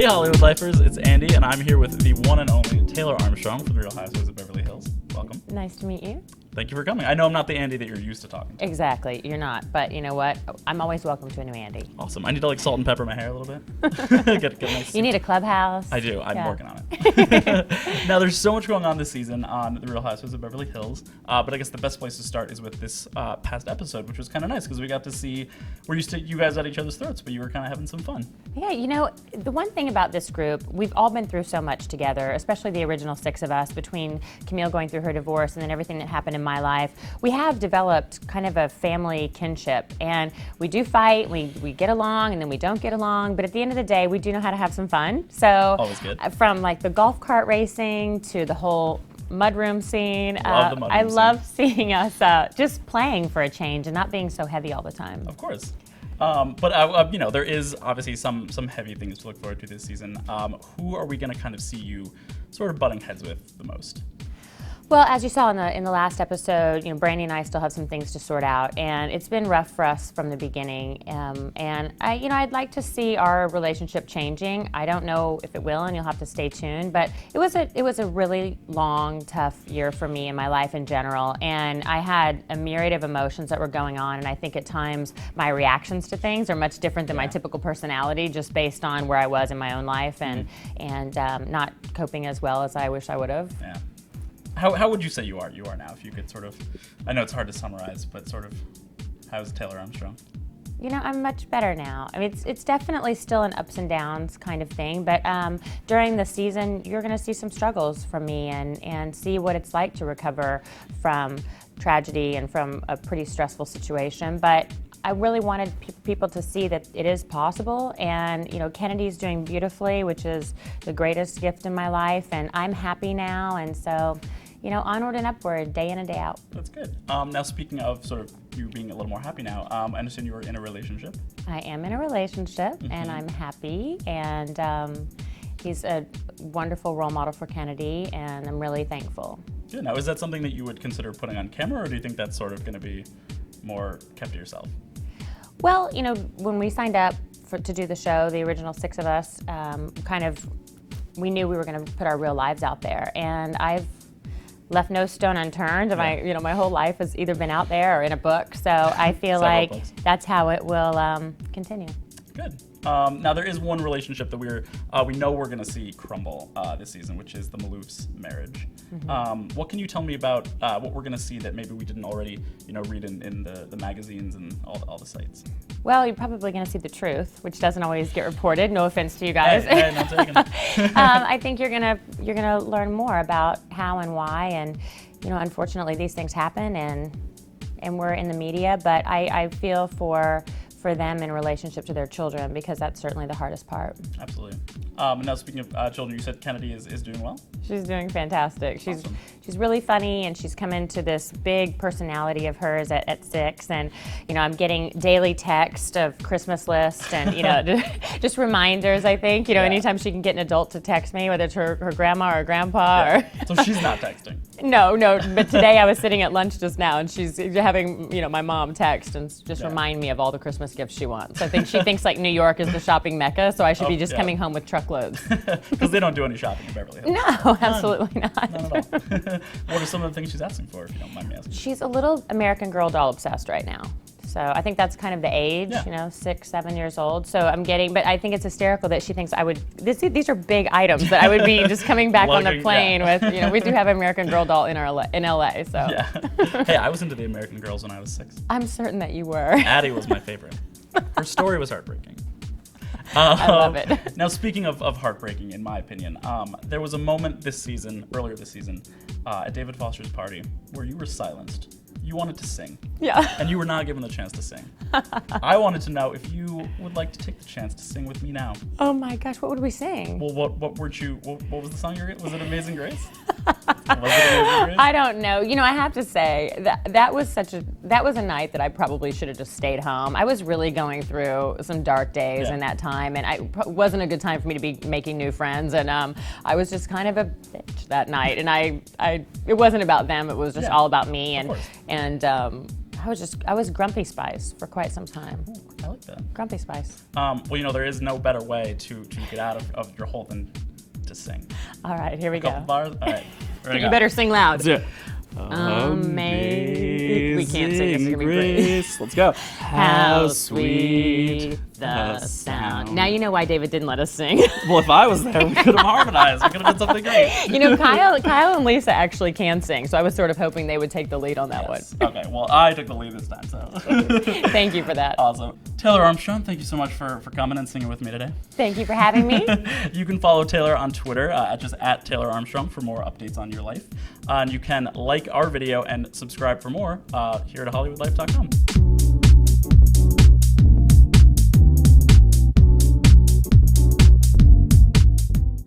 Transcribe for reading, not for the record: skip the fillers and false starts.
Hey Hollywood Lifers, it's Andy, and I'm here with the one and only Taylor Armstrong from the Real Housewives of Beverly Hills. Welcome. Nice to meet you. Thank you for coming. I know I'm not the Andy that you're used to talking to. Exactly, you're not, but you know what? I'm always welcome to a new Andy. Awesome. I need to salt and pepper my hair a little bit. get nice. You need a clubhouse. I do. I'm working on it. Now, there's so much going on this season on the Real Housewives of Beverly Hills, but I guess the best place to start is with this past episode, which was kind of nice because we got to see you guys at each other's throats, but you were kind of having some fun. Yeah, you know, the one thing about this group, we've all been through so much together, especially the original six of us, between Camille going through her divorce and then everything that happened in my life. We have developed kind of a family kinship, and we do fight, we get along, and then we don't get along, but at the end of the day, we do know how to have some fun. So always good. From like the golf cart racing to the whole mudroom scene, I love love seeing us just playing for a change and not being so heavy all the time. Of course. But there is obviously some heavy things to look forward to this season. Who are we going to kind of see you sort of butting heads with the most? Well, as you saw in the last episode, Brandi and I still have some things to sort out, and it's been rough for us from the beginning. And I'd like to see our relationship changing. I don't know if it will, and you'll have to stay tuned. But it was a really long, tough year for me in my life in general, and I had a myriad of emotions that were going on. And I think at times my reactions to things are much different than my typical personality, just based on where I was in my own life and not coping as well as I wish I would have. Yeah. How would you say you are now? If you could sort of, I know it's hard to summarize, but sort of, how's Taylor Armstrong? I'm much better now. I mean, it's definitely still an ups and downs kind of thing, but during the season, you're going to see some struggles from me and see what it's like to recover from tragedy and from a pretty stressful situation. But I really wanted people to see that it is possible, and Kennedy's doing beautifully, which is the greatest gift in my life, and I'm happy now, and so onward and upward, day in and day out. That's good. Now, speaking of sort of you being a little more happy now, I understand you were in a relationship. I am in a relationship, and I'm happy, and he's a wonderful role model for Kennedy, and I'm really thankful. Yeah. Now, is that something that you would consider putting on camera, or do you think that's sort of going to be more kept to yourself? Well, when we signed up to do the show, the original six of us, we knew we were going to put our real lives out there, and I've left no stone unturned. Yeah. My whole life has either been out there or in a book, so I feel like that's how it will continue. Good. Now there is one relationship that we know we're going to see crumble this season, which is the Maloof's marriage. Mm-hmm. What can you tell me about what we're going to see that maybe we didn't already read in the magazines and all the sites? Well, you're probably going to see the truth, which doesn't always get reported. No offense to you guys. Hey, not taken. I think you're gonna learn more about how and why, and unfortunately these things happen, and we're in the media. But I feel for them in relationship to their children, because that's certainly the hardest part. Absolutely. Now, speaking of children, you said Kennedy is doing well? She's doing fantastic. Awesome. She's really funny, and she's come into this big personality of hers at 6, and I'm getting daily text of Christmas list and just reminders. I think anytime she can get an adult to text me, whether it's her grandma or grandpa. Yeah. So she's not texting. No, but today I was sitting at lunch just now, and she's having my mom text and just remind me of all the Christmas gifts she wants. I think she thinks like New York is the shopping mecca, so I should be just coming home with truckloads. Because they don't do any shopping in Beverly Hills. No, absolutely not. None at all. What are some of the things she's asking for, if you don't mind me asking? She's a little American Girl doll obsessed right now. So I think that's kind of the age, 6, 7 years old. So but I think it's hysterical that she thinks I would, these are big items that I would be just coming back on the plane with, we do have American Girl doll in LA, so. Yeah. Hey, I was into the American Girls when I was 6. I'm certain that you were. Addie was my favorite. Her story was heartbreaking. I love it. Now, speaking of heartbreaking, in my opinion, there was a moment earlier this season, at David Foster's party, where you were silenced. You wanted to sing. Yeah. And you were not given the chance to sing. I wanted to know if you would like to take the chance to sing with me now. Oh my gosh, what would we sing? Well, what was the song you were? Was it Amazing Grace? Was it Amazing Grace? I don't know. I have to say that was a night that I probably should have just stayed home. I was really going through some dark days in that time, and it wasn't a good time for me to be making new friends, and I was just kind of a bitch that night, and it wasn't about them, it was just all about me, and I was Grumpy Spice for quite some time. Ooh, I like that. Grumpy Spice. Well, you know, there is no better way to get out of your hole than to sing. All right, here we go. Couple bars. All right. You better sing loud. Let's do it. Amazing. We can't sing. This is gonna be great. Let's go. How sweet the sound. Now you know why David didn't let us sing. Well, if I was there, we could have harmonized. We could have done something great. You know, Kyle and Lisa actually can sing, so I was sort of hoping they would take the lead on that one. Okay, well, I took the lead this time, so. Thank you for that. Awesome. Taylor Armstrong, thank you so much for coming and singing with me today. Thank you for having me. You can follow Taylor on Twitter at Taylor Armstrong for more updates on your life. And you can like our video and subscribe for more here at HollywoodLife.com.